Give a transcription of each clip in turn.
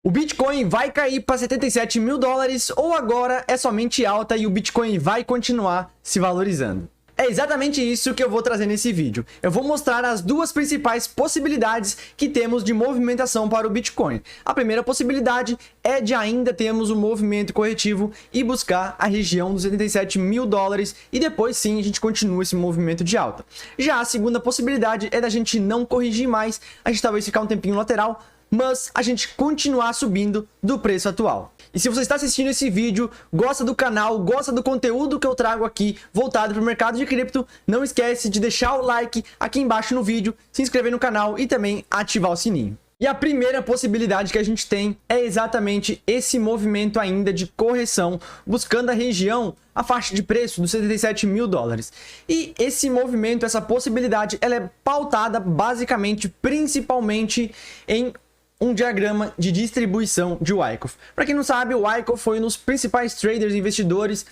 O Bitcoin vai cair para 77 mil dólares ou agora é somente alta e o Bitcoin vai continuar se valorizando? É exatamente isso que eu vou trazer nesse vídeo. Eu vou mostrar as duas principais possibilidades que temos de movimentação para o Bitcoin. A primeira possibilidade é de ainda termos um movimento corretivo e buscar a região dos 77 mil dólares e depois sim a gente continua esse movimento de alta. Já a segunda possibilidade é da gente não corrigir mais, a gente talvez ficar um tempinho lateral, mas a gente continuar subindo do preço atual. E se você está assistindo esse vídeo, gosta do canal, gosta do conteúdo que eu trago aqui voltado para o mercado de cripto, não esquece de deixar o like aqui embaixo no vídeo, se inscrever no canal e também ativar o sininho. E a primeira possibilidade que a gente tem é exatamente esse movimento ainda de correção, buscando a região, a faixa de preço dos 77 mil dólares. E esse movimento, essa possibilidade, ela é pautada basicamente, principalmente em um diagrama de distribuição de Wyckoff. Para quem não sabe, o Wyckoff foi um dos principais traders e investidores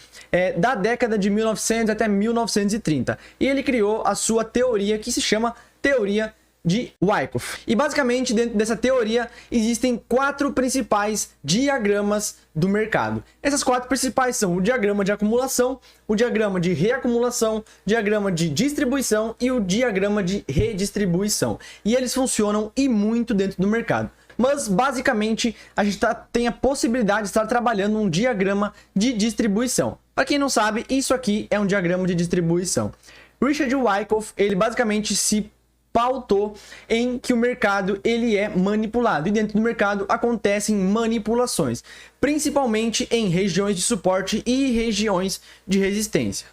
da década de 1900 até 1930. E ele criou a sua teoria que se chama Teoria de Wyckoff. E basicamente dentro dessa teoria existem 4 principais diagramas do mercado. Essas 4 principais são o diagrama de acumulação, o diagrama de reacumulação, o diagrama de distribuição e o diagrama de redistribuição. E eles funcionam e muito dentro do mercado. Mas basicamente a gente tem a possibilidade de estar trabalhando um diagrama de distribuição. Para quem não sabe, isso aqui é um diagrama de distribuição. Richard Wyckoff, ele basicamente se pautou em que o mercado ele é manipulado e dentro do mercado acontecem manipulações, principalmente em regiões de suporte e regiões de resistência.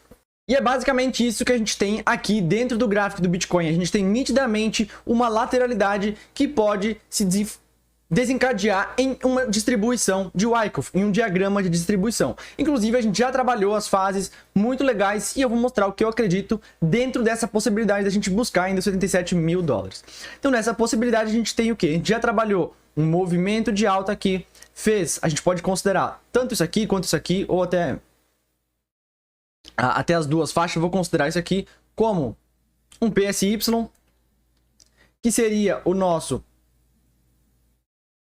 E é basicamente isso que a gente tem aqui dentro do gráfico do Bitcoin. A gente tem nitidamente uma lateralidade que pode se desencadear em uma distribuição de Wyckoff, em um diagrama de distribuição. Inclusive, a gente já trabalhou as fases muito legais e eu vou mostrar o que eu acredito dentro dessa possibilidade da gente buscar ainda os 77 mil dólares. Então, nessa possibilidade, a gente tem o quê? A gente já trabalhou um movimento de alta aqui, a gente pode considerar tanto isso aqui quanto isso aqui, ou até as duas faixas. Eu vou considerar isso aqui como um PSY, que seria o nosso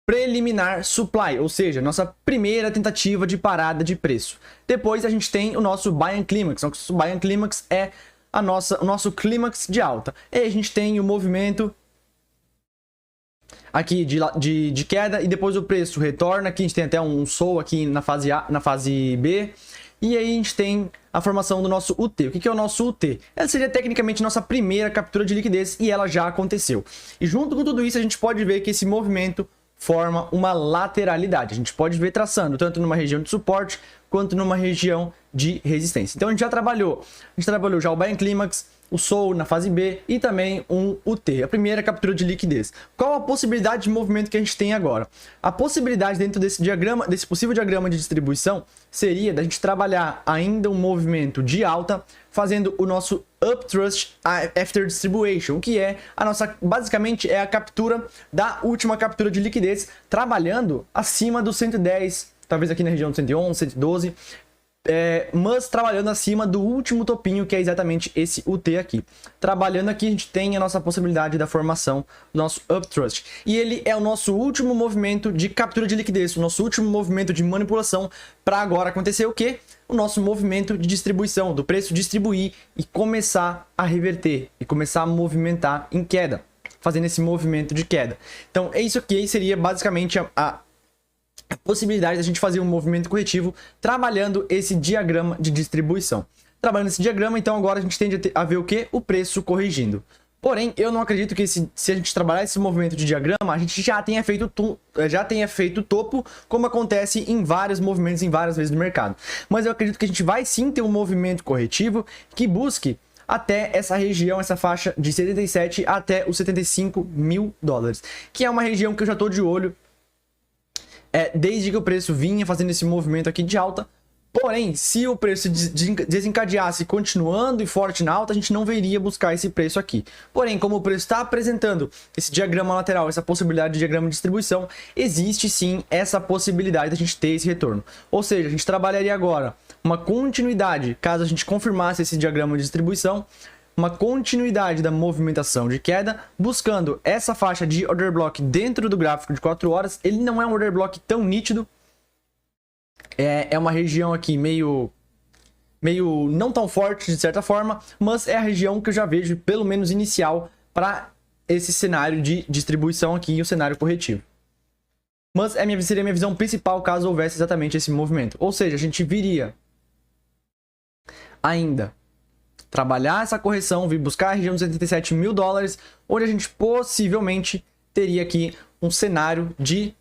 preliminar supply, ou seja, nossa primeira tentativa de parada de preço. Depois a gente tem o nosso buy and climax. O buy and climax é o nosso clímax de alta. E aí a gente tem o movimento aqui de queda e depois o preço retorna. Aqui a gente tem até um sol aqui na fase A, na fase B. E aí a gente tem a formação do nosso UT. O que é o nosso UT? Ela seria tecnicamente nossa primeira captura de liquidez e ela já aconteceu. E junto com tudo isso a gente pode ver que esse movimento forma uma lateralidade. A gente pode ver traçando tanto numa região de suporte quanto numa região de resistência. Então a gente já trabalhou já o buy and climax, o sol na fase B e também um UT, a primeira captura de liquidez. Qual a possibilidade de movimento que a gente tem agora? A possibilidade dentro desse diagrama, desse possível diagrama de distribuição, seria da gente trabalhar ainda um movimento de alta, fazendo o nosso uptrust after distribution, que é a nossa, basicamente é a captura da última captura de liquidez, trabalhando acima dos 110, talvez aqui na região do 111, 112, mas trabalhando acima do último topinho, que é exatamente esse UT aqui. Trabalhando aqui, a gente tem a nossa possibilidade da formação do nosso uptrust. E ele é o nosso último movimento de captura de liquidez, o nosso último movimento de manipulação para agora acontecer o quê? O nosso movimento de distribuição, do preço distribuir e começar a reverter, e começar a movimentar em queda, fazendo esse movimento de queda. Então, é isso aqui seria basicamente a possibilidade de a gente fazer um movimento corretivo trabalhando esse diagrama de distribuição. Trabalhando esse diagrama, então agora a gente tende a ver o que? O preço corrigindo. Porém, eu não acredito que se a gente trabalhar esse movimento de diagrama, a gente já tenha feito topo, como acontece em vários movimentos, em várias vezes no mercado. Mas eu acredito que a gente vai sim ter um movimento corretivo que busque até essa região, essa faixa de 77 até os 75 mil dólares, que é uma região que eu já estou de olho desde que o preço vinha fazendo esse movimento aqui de alta. Porém, se o preço desencadeasse continuando e forte na alta, a gente não veria buscar esse preço aqui. Porém, como o preço está apresentando esse diagrama lateral, essa possibilidade de diagrama de distribuição, existe sim essa possibilidade de a gente ter esse retorno. Ou seja, a gente trabalharia agora uma continuidade, caso a gente confirmasse esse diagrama de distribuição, uma continuidade da movimentação de queda, buscando essa faixa de order block dentro do gráfico de 4 horas. Ele não é um order block tão nítido, é uma região aqui meio não tão forte de certa forma, mas é a região que eu já vejo pelo menos inicial para esse cenário de distribuição aqui e o cenário corretivo. Mas seria a minha visão principal caso houvesse exatamente esse movimento. Ou seja, a gente viria ainda trabalhar essa correção, vir buscar a região dos 87 mil dólares, onde a gente possivelmente teria aqui um cenário de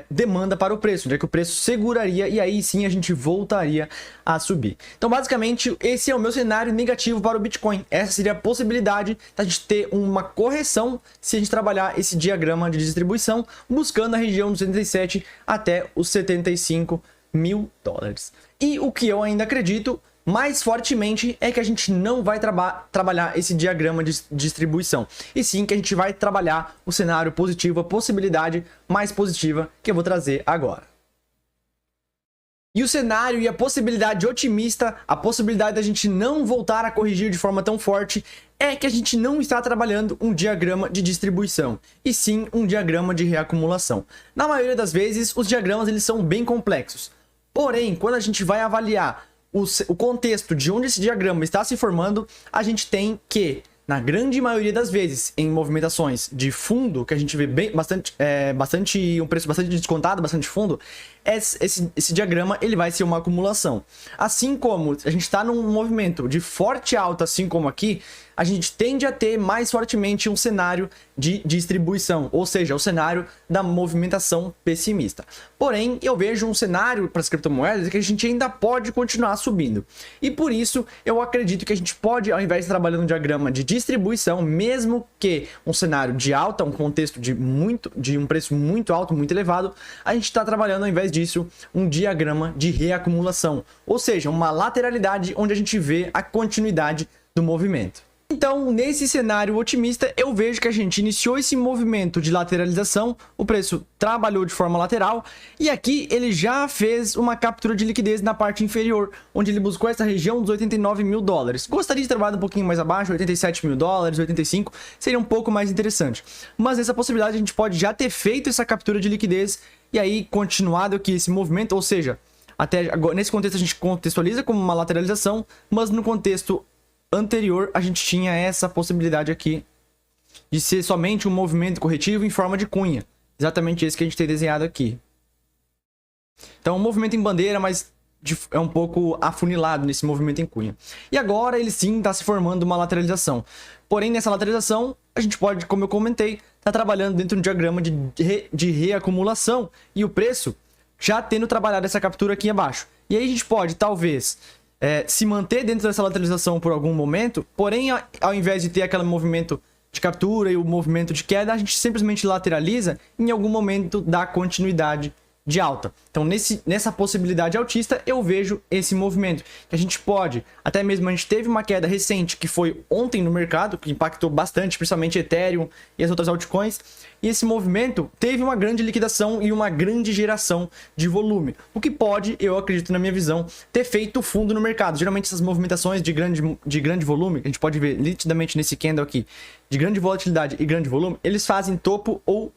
demanda para o preço, onde é que o preço seguraria e aí sim a gente voltaria a subir. Então basicamente esse é o meu cenário negativo para o Bitcoin. Essa seria a possibilidade da gente ter uma correção se a gente trabalhar esse diagrama de distribuição buscando a região dos 77 até os 75 mil dólares. E o que eu ainda acredito mais fortemente é que a gente não vai trabalhar esse diagrama de distribuição, e sim que a gente vai trabalhar o cenário positivo, a possibilidade mais positiva que eu vou trazer agora. E o cenário e a possibilidade otimista, a possibilidade da gente não voltar a corrigir de forma tão forte, é que a gente não está trabalhando um diagrama de distribuição, e sim um diagrama de reacumulação. Na maioria das vezes, os diagramas eles são bem complexos. Porém, quando a gente vai avaliar o contexto de onde esse diagrama está se formando, a gente tem que, na grande maioria das vezes, em movimentações de fundo, que a gente vê um preço bastante descontado, bastante fundo, esse diagrama ele vai ser uma acumulação. Assim como a gente está num movimento de forte alta, assim como aqui, a gente tende a ter mais fortemente um cenário de distribuição, ou seja, o cenário da movimentação pessimista. Porém, eu vejo um cenário para as criptomoedas que a gente ainda pode continuar subindo. E por isso, eu acredito que a gente pode, ao invés de trabalhar um diagrama de distribuição, mesmo que um cenário de alta, um contexto de um preço muito alto, muito elevado, a gente está trabalhando, ao invés disso, um diagrama de reacumulação, ou seja, uma lateralidade onde a gente vê a continuidade do movimento. Então, nesse cenário otimista, eu vejo que a gente iniciou esse movimento de lateralização, o preço trabalhou de forma lateral, e aqui ele já fez uma captura de liquidez na parte inferior, onde ele buscou essa região dos 89 mil dólares. Gostaria de trabalhar um pouquinho mais abaixo, 87 mil dólares, 85, seria um pouco mais interessante. Mas nessa possibilidade a gente pode já ter feito essa captura de liquidez, e aí continuado aqui esse movimento, ou seja, até agora, nesse contexto a gente contextualiza como uma lateralização, mas no contexto anterior a gente tinha essa possibilidade aqui de ser somente um movimento corretivo em forma de cunha, exatamente esse que a gente tem desenhado aqui. Então um movimento em bandeira, mas é um pouco afunilado nesse movimento em cunha. E agora ele sim está se formando uma lateralização. Porém nessa lateralização a gente pode, como eu comentei, estar trabalhando dentro de um diagrama de reacumulação e o preço já tendo trabalhado essa captura aqui abaixo. E aí a gente pode talvez se manter dentro dessa lateralização por algum momento, porém ao invés de ter aquele movimento de captura e o movimento de queda, a gente simplesmente lateraliza e em algum momento dá continuidade de alta. Então nessa possibilidade altista eu vejo esse movimento, que a gente pode, até mesmo a gente teve uma queda recente que foi ontem no mercado, que impactou bastante, principalmente Ethereum e as outras altcoins, e esse movimento teve uma grande liquidação e uma grande geração de volume, o que pode, eu acredito na minha visão, ter feito fundo no mercado. Geralmente essas movimentações de grande volume, que a gente pode ver nitidamente nesse candle aqui, de grande volatilidade e grande volume, eles fazem topo ou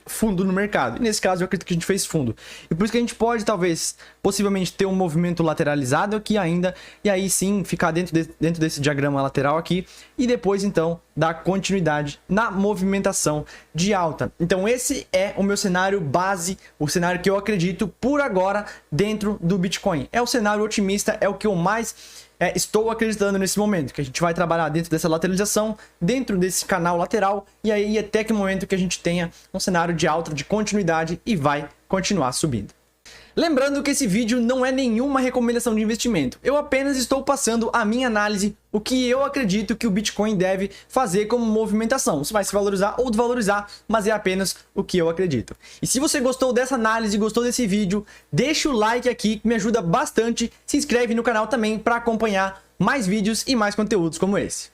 fundo no mercado. E nesse caso eu acredito que a gente fez fundo. E por isso que a gente pode, talvez, possivelmente ter um movimento lateralizado aqui ainda, e aí sim ficar dentro desse diagrama lateral aqui, e depois então dar continuidade na movimentação de alta. Então esse é o meu cenário base, o cenário que eu acredito por agora dentro do Bitcoin. É o cenário otimista, é o que eu mais estou acreditando nesse momento, que a gente vai trabalhar dentro dessa lateralização, dentro desse canal lateral, e aí até que momento que a gente tenha um cenário de alta, de continuidade e vai continuar subindo. Lembrando que esse vídeo não é nenhuma recomendação de investimento, eu apenas estou passando a minha análise, o que eu acredito que o Bitcoin deve fazer como movimentação, se vai se valorizar ou desvalorizar, mas é apenas o que eu acredito. E se você gostou dessa análise, gostou desse vídeo, deixa o like aqui, que me ajuda bastante, se inscreve no canal também para acompanhar mais vídeos e mais conteúdos como esse.